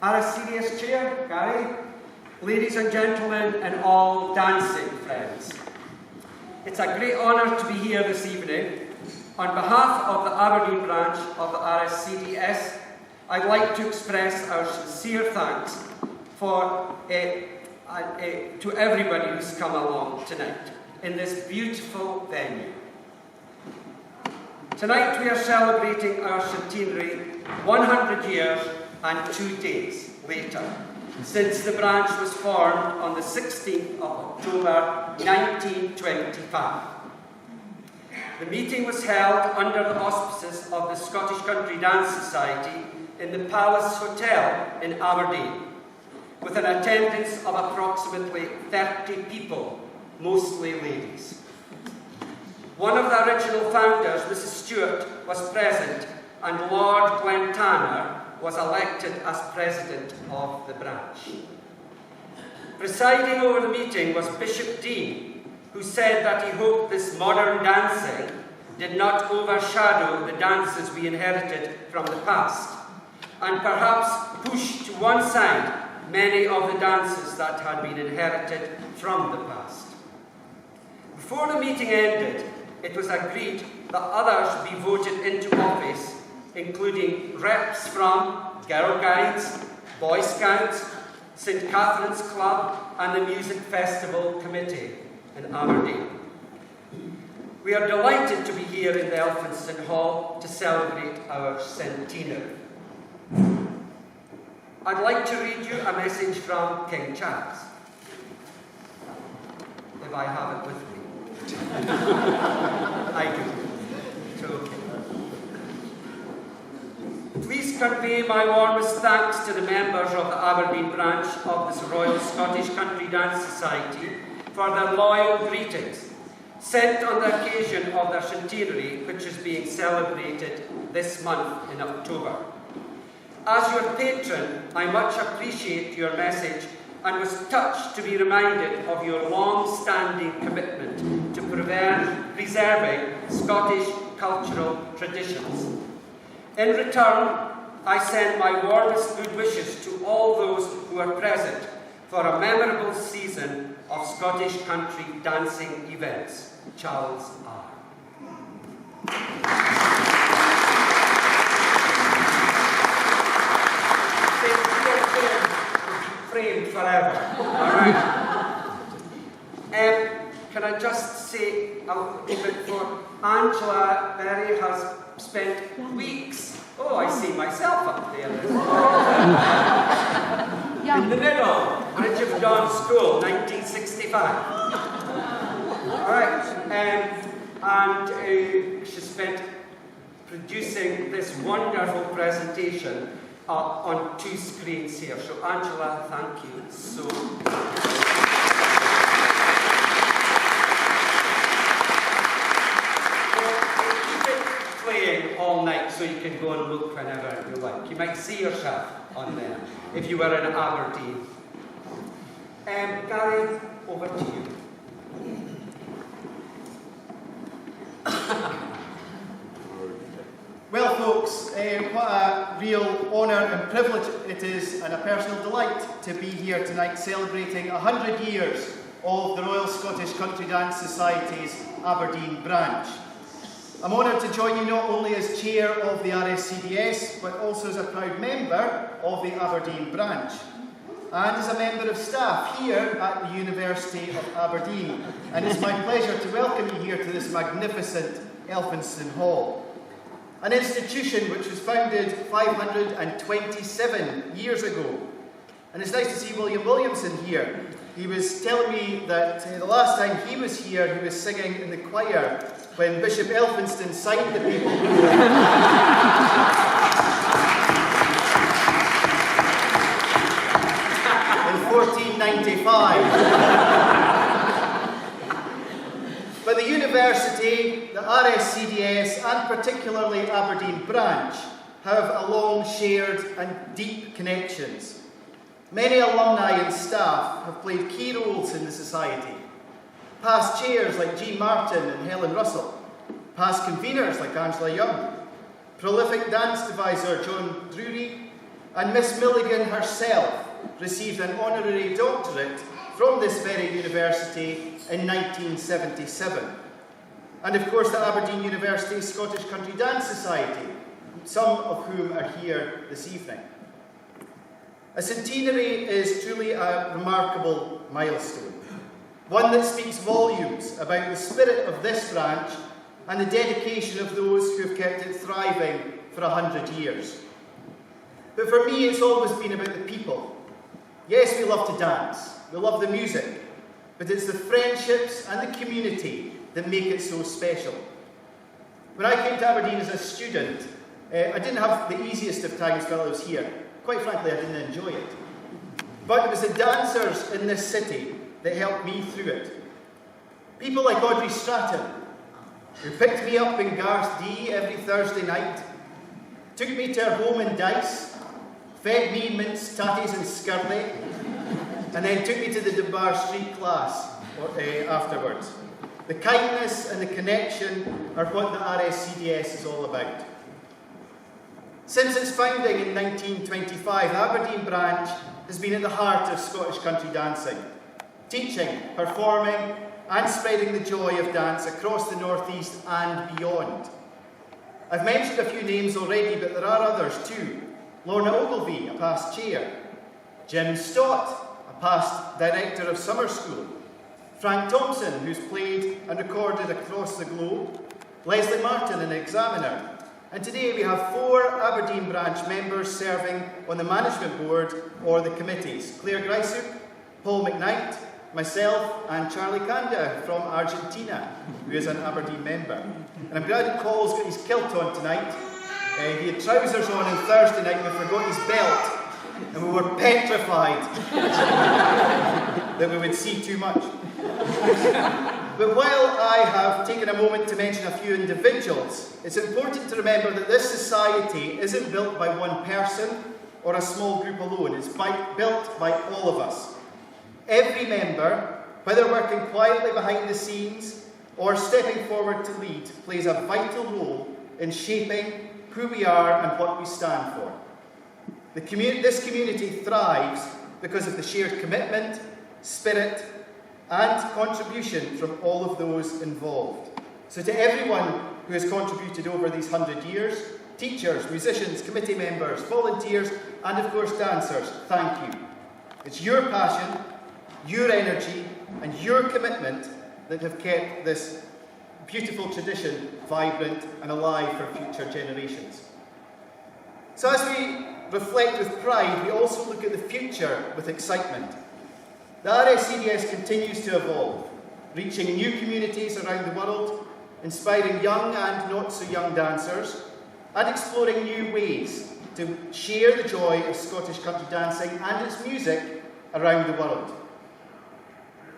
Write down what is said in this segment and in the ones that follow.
RSCDS Chair, Gary, ladies and gentlemen, and all dancing friends. It's a great honour to be here this evening. On behalf of the Aberdeen branch of the RSCDS, I'd like to express our sincere thanks to everybody who's come along tonight in this beautiful venue. Tonight we are celebrating our centenary 100 years and 2 days later, since the branch was formed on the 16th of October 1925. The meeting was held under the auspices of the Scottish Country Dance Society in the Palace Hotel in Aberdeen, with an attendance of approximately 30 people, mostly ladies. One of the original founders, Mrs. Stewart, was present, and Lord Glentanner was elected as president of the branch. Presiding over the meeting was Bishop Dean, who said that he hoped this modern dancing did not overshadow the dances we inherited from the past, and perhaps push to one side many of the dances that had been inherited from the past. Before the meeting ended, it was agreed that others be voted into office, including reps from Girl Guides, Boy Scouts, St Catherine's Club, and the Music Festival Committee in Aberdeen. We are delighted to be here in the Elphinstone Hall to celebrate our centenary. I'd like to read you a message from King Charles, if I have it with me. I do. It's okay. Please convey my warmest thanks to the members of the Aberdeen branch of this Royal Scottish Country Dance Society for their loyal greetings, sent on the occasion of their centenary, which is being celebrated this month in October. As your patron, I much appreciate your message and was touched to be reminded of your long-standing commitment to preserving Scottish cultural traditions. In return, I send my warmest good wishes to all those who are present for a memorable season of Scottish country dancing events. Charles R. Framed forever. All right. Can I just say a little bit for Angela Berry has spent weeks. Oh, I see myself up there. In the middle, Bridge of Dawn School, 1965. All right. And she spent producing this wonderful presentation on 2 screens here. So, Angela, thank you so much. Playing all night so you can go and look whenever you like. You might see yourself on there if you were in Aberdeen. Gary, over to you. Well, folks, what a real honour and privilege it is, and a personal delight to be here tonight celebrating 100 years of the Royal Scottish Country Dance Society's Aberdeen branch. I'm honoured to join you not only as chair of the RSCDS, but also as a proud member of the Aberdeen branch, and as a member of staff here at the University of Aberdeen. And it's my pleasure to welcome you here to this magnificent Elphinstone Hall, an institution which was founded 527 years ago. And it's nice to see William Williamson here. He was telling me that the last time he was here, he was singing in the choir when Bishop Elphinstone signed the people. In 1495. But the university, the RSCDS, and particularly Aberdeen branch, have a long shared and deep connections. Many alumni and staff have played key roles in the society. Past chairs like Jean Martin and Helen Russell, past conveners like Angela Young, prolific dance deviser John Drury, and Miss Milligan herself received an honorary doctorate from this very university in 1977. And of course the Aberdeen University Scottish Country Dance Society, some of whom are here this evening. A centenary is truly a remarkable milestone, one that speaks volumes about the spirit of this branch and the dedication of those who have kept it thriving for 100 years. But for me, it's always been about the people. Yes, we love to dance, we love the music, but it's the friendships and the community that make it so special. When I came to Aberdeen as a student, I didn't have the easiest of times while I was here. Quite frankly, I didn't enjoy it. But it was the dancers in this city that helped me through it. People like Audrey Stratton, who picked me up in Garth D every Thursday night, took me to her home in Dice, fed me minced tatties and scurvy, and then took me to the Dunbar Street class afterwards. The kindness and the connection are what the RSCDS is all about. Since its founding in 1925, the Aberdeen branch has been at the heart of Scottish country dancing, teaching, performing, and spreading the joy of dance across the North East and beyond. I've mentioned a few names already, but there are others too. Lorna Ogilvie, a past chair. Jim Stott, a past director of summer school. Frank Thompson, who's played and recorded across the globe. Leslie Martin, an examiner. And today we have 4 Aberdeen branch members serving on the management board or the committees. Claire Greisuk, Paul McKnight, myself and Charlie Kanda from Argentina, who is an Aberdeen member. And I'm glad Paul's got his kilt on tonight. He had trousers on Thursday night and we forgot his belt. And we were petrified that we would see too much. But while I have taken a moment to mention a few individuals, it's important to remember that this society isn't built by one person or a small group alone. It's built by all of us. Every member, whether working quietly behind the scenes or stepping forward to lead, plays a vital role in shaping who we are and what we stand for. This community thrives because of the shared commitment, spirit, and contribution from all of those involved. So to everyone who has contributed over these 100 years, teachers, musicians, committee members, volunteers, and of course dancers, thank you. It's your passion, your energy, and your commitment that have kept this beautiful tradition vibrant and alive for future generations. So as we reflect with pride, we also look at the future with excitement. The RSCDS continues to evolve, reaching new communities around the world, inspiring young and not so young dancers, and exploring new ways to share the joy of Scottish country dancing and its music around the world.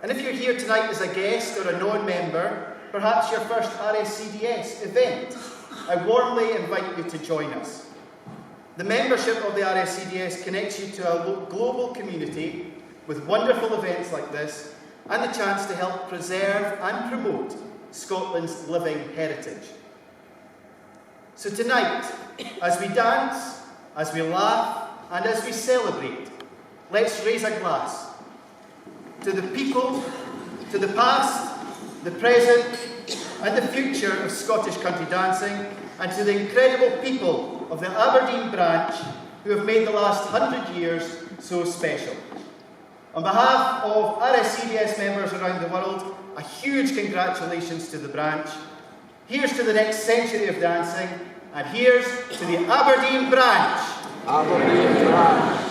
And if you're here tonight as a guest or a non-member, perhaps your first RSCDS event, I warmly invite you to join us. The membership of the RSCDS connects you to a global community with wonderful events like this and the chance to help preserve and promote Scotland's living heritage. So tonight, as we dance, as we laugh, and as we celebrate, let's raise a glass to the people, to the past, the present, and the future of Scottish country dancing, and to the incredible people of the Aberdeen branch who have made the last 100 years so special. On behalf of RSCDS members around the world, a huge congratulations to the branch. Here's to the next century of dancing, and here's to the Aberdeen branch. Aberdeen branch.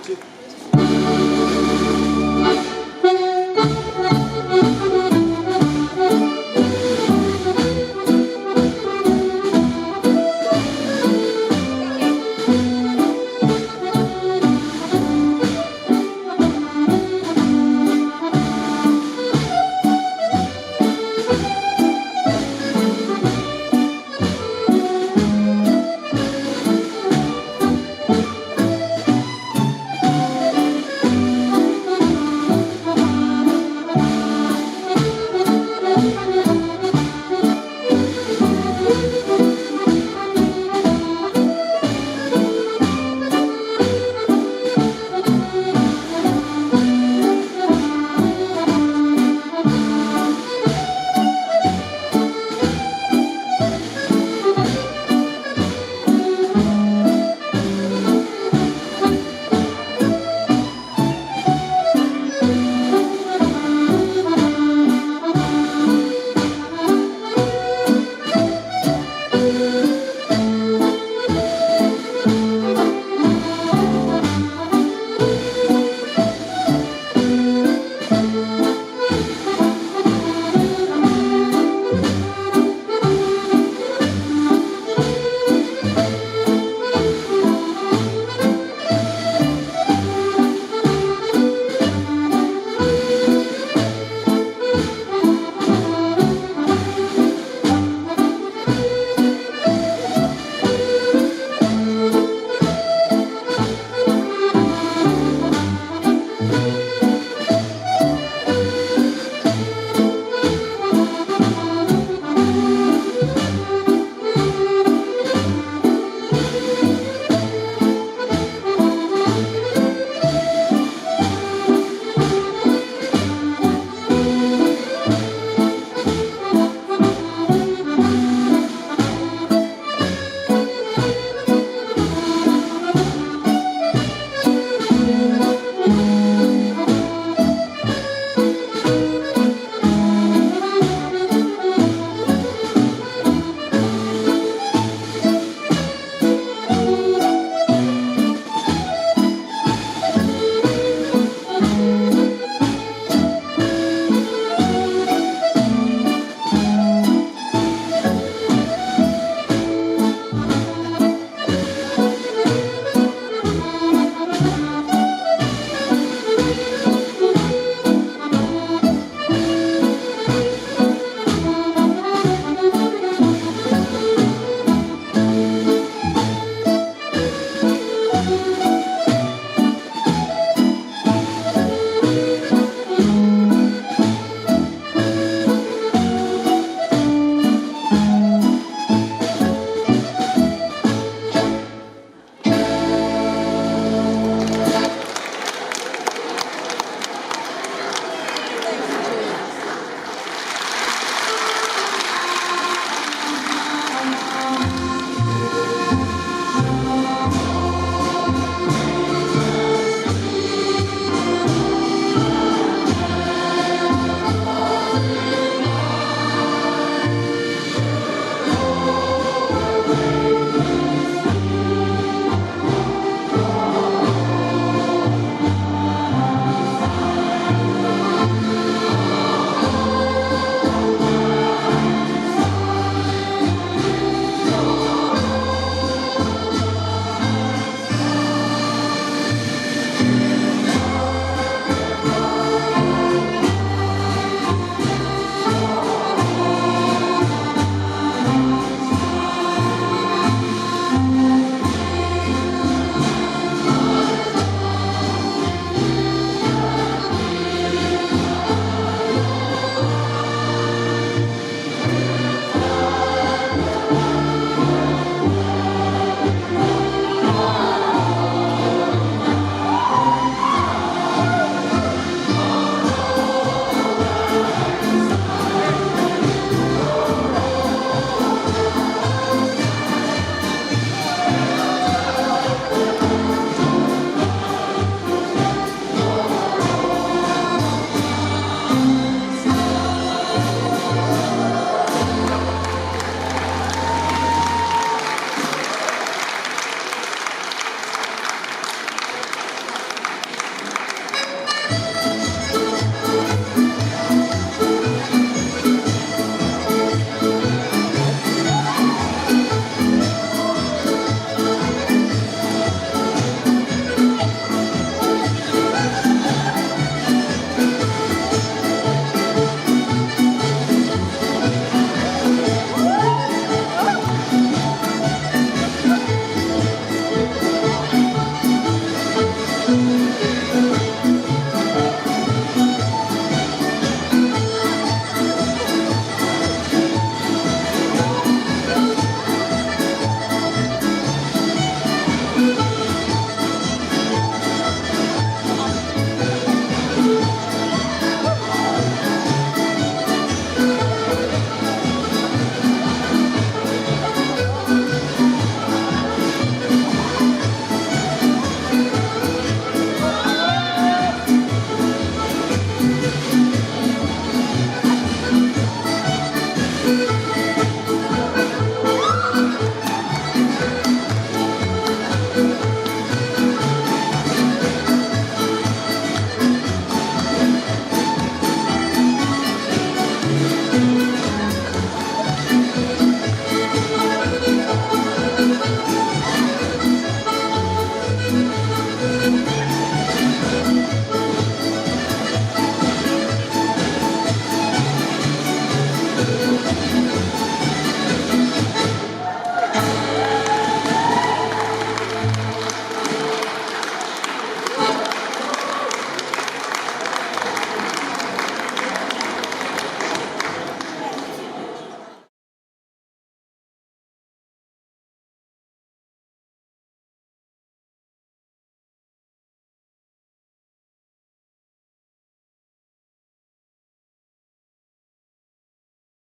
Chief